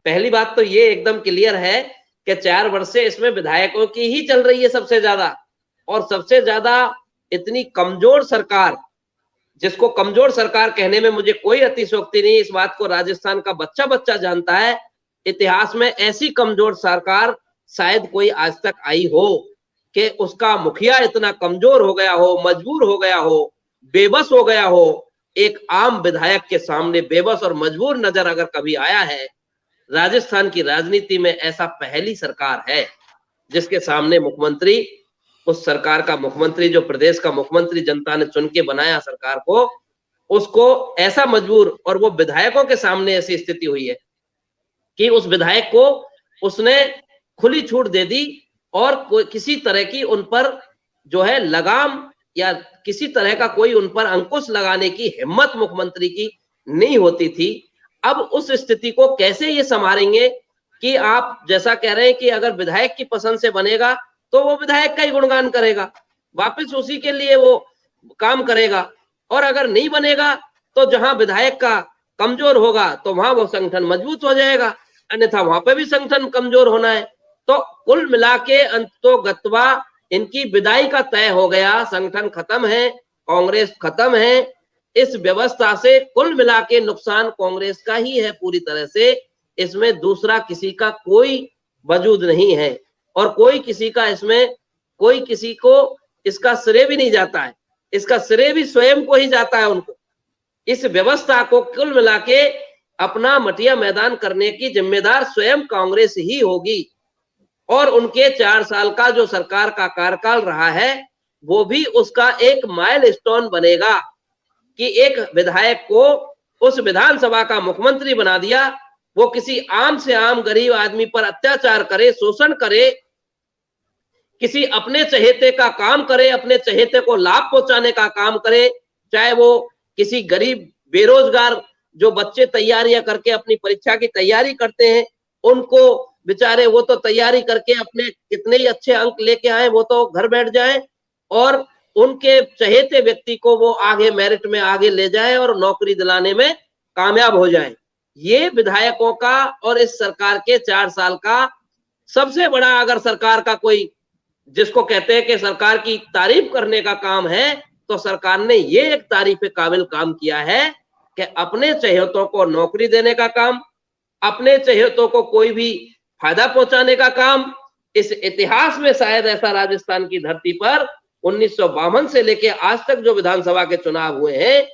पहली बात तो ये एकदम क्लियर है कि 4 वर्ष से इसमें विधायकों की ही चल रही है सबसे ज्यादा, और सबसे ज्यादा इतनी कमजोर सरकार, जिसको कमजोर सरकार कहने में मुझे कोई अतिशयोक्ति नहीं, इस बात को राजस्थान का बच्चा बच्चा जानता है। इतिहास में ऐसी कमजोर सरकार शायद कोई आज तक आई हो कि उसका मुखिया इतना कमजोर हो गया हो, मजबूर हो गया हो, बेबस हो गया हो। एक आम विधायक के सामने बेबस और मजबूर नजर अगर कभी आया है राजस्थान की राजनीति में, ऐसा पहली सरकार है जिसके सामने मुख्यमंत्री, उस सरकार का मुख्यमंत्री जो प्रदेश का मुख्यमंत्री जनता ने चुन के बनाया सरकार को, उसको ऐसा मजबूर, और वो विधायकों के सामने ऐसी स्थिति हुई है कि उस विधायक को उसने खुली छूट दे दी और कोई किसी तरह की उन पर जो है लगाम या किसी तरह का कोई उन पर अंकुश लगाने की हिम्मत मुख्यमंत्री की नहीं होती थी। अब उस स्थिति को कैसे ये संभालेंगे कि आप जैसा कह रहे हैं कि अगर विधायक की पसंद से बनेगा तो वो विधायक का ही गुणगान करेगा, वापस उसी के लिए वो काम करेगा, और अगर नहीं बनेगा तो जहां विधायक का कमजोर होगा तो वहां वो संगठन मजबूत हो जाएगा, अन्यथा वहां पे भी संगठन कमजोर होना है। तो कुल मिला के अंतोगत्वा इनकी विदाई का तय हो गया, संगठन खत्म है, कांग्रेस खत्म है। इस व्यवस्था से कुल मिला के नुकसान कांग्रेस का ही है पूरी तरह से, इसमें दूसरा किसी का कोई वजूद नहीं है, और कोई किसी का इसमें कोई किसी को इसका श्रेय भी नहीं जाता है, इसका श्रेय भी स्वयं को ही जाता है उनको। इस व्यवस्था को कुल मिला के अपना मटिया मैदान करने की जिम्मेदार स्वयं कांग्रेस ही होगी, और उनके 4 साल का जो सरकार का कार्यकाल रहा है वो भी उसका एक माइलस्टोन बनेगा कि एक विधायक को उस विधानसभा का मुख्यमंत्री बना दिया, वो किसी आम से आम गरीब आदमी पर अत्याचार करे, शोषण करे, किसी अपने चहेते का काम करे, अपने चहेते को लाभ पहुंचाने का काम करे, चाहे वो किसी गरीब बेरोजगार जो बच्चे तैयारियां करके अपनी परीक्षा की तैयारी करते हैं उनको बेचारे, वो तो तैयारी करके अपने कितने ही अच्छे अंक लेके आए, वो तो घर बैठ जाए, और उनके चहेते व्यक्ति को वो आगे मेरिट में आगे ले जाए और नौकरी दिलाने में कामयाब हो जाए। ये विधायकों का और इस सरकार के 4 साल का सबसे बड़ा, अगर सरकार का कोई जिसको कहते हैं कि सरकार की तारीफ करने का काम है, तो सरकार ने ये एक तारीफ के काबिल काम किया है कि अपने चहेतों को नौकरी देने का काम, अपने चहेतों को कोई भी फायदा पहुंचाने का काम। इस इतिहास में शायद ऐसा राजस्थान की धरती पर 1952 से लेके आज तक जो विधानसभा के चुनाव हुए हैं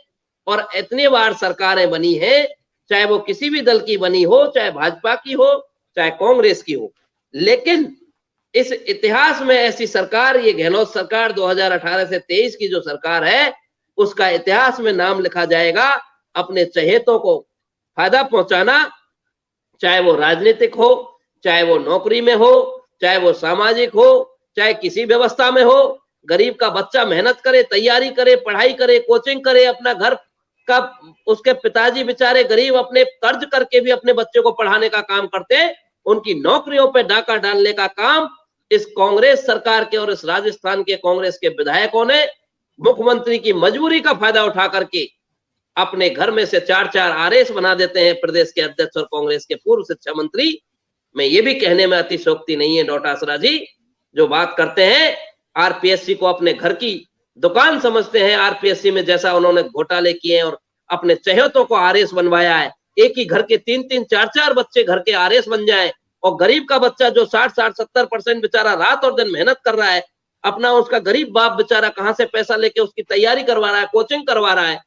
और इतनी बार सरकारें बनी हैं, चाहे वो किसी भी दल की बनी हो, चाहे भाजपा की हो, चाहे कांग्रेस की हो, लेकिन इस इतिहास में ऐसी सरकार, ये गहलोत सरकार 2018 से 23 की जो सरकार है, उसका इतिहास में नाम लिखा जाएगा। अपने चहेतों को फायदा पहुंचाना, चाहे वो राजनीतिक हो, चाहे वो नौकरी में हो, चाहे वो सामाजिक हो, चाहे किसी व्यवस्था में हो। गरीब का बच्चा मेहनत करे, तैयारी करे, पढ़ाई करे, कोचिंग करे, अपना घर का, उसके पिताजी बेचारे गरीब अपने कर्ज करके भी अपने बच्चे को पढ़ाने का काम करते हैं, उनकी नौकरियों पे डाका डालने का काम इस कांग्रेस सरकार के और इस राजस्थान के कांग्रेस के विधायकों ने मुख्यमंत्री की मजबूरी का फायदा उठा करके अपने घर में से 4-4 आरएस बना देते हैं प्रदेश के अध्यक्ष और कांग्रेस के पूर्व शिक्षा मंत्री। मैं ये भी कहने में अतिशयोक्ति नहीं है डोटासरा जी, जो बात करते हैं आरपीएससी को अपने घर की दुकान समझते हैं। आरपीएससी में जैसा उन्होंने घोटाले किए हैं और अपने चहेतों को आरएस बनवाया है, एक ही घर के 3-3, 4-4 बच्चे घर के आरएस बन जाए, और गरीब का बच्चा जो 60-70% बेचारा रात और दिन मेहनत कर रहा है, अपना उसका गरीब बाप बेचारा कहां से पैसा लेके उसकी तैयारी करवा रहा है, कोचिंग करवा रहा है,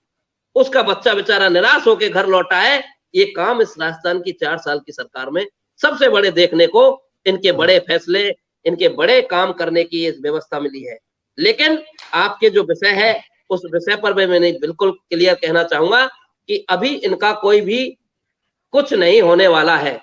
उसका बच्चा बेचारा निराश होकर घर लौटा है। ये काम इस राजस्थान की 4 साल की सरकार में सबसे बड़े देखने को, इनके बड़े फैसले, इनके बड़े काम करने की इस व्यवस्था मिली है। लेकिन आपके जो विषय है उस विषय पर मैं बिल्कुल क्लियर कहना चाहूंगा कि अभी इनका कोई भी कुछ नहीं होने वाला है।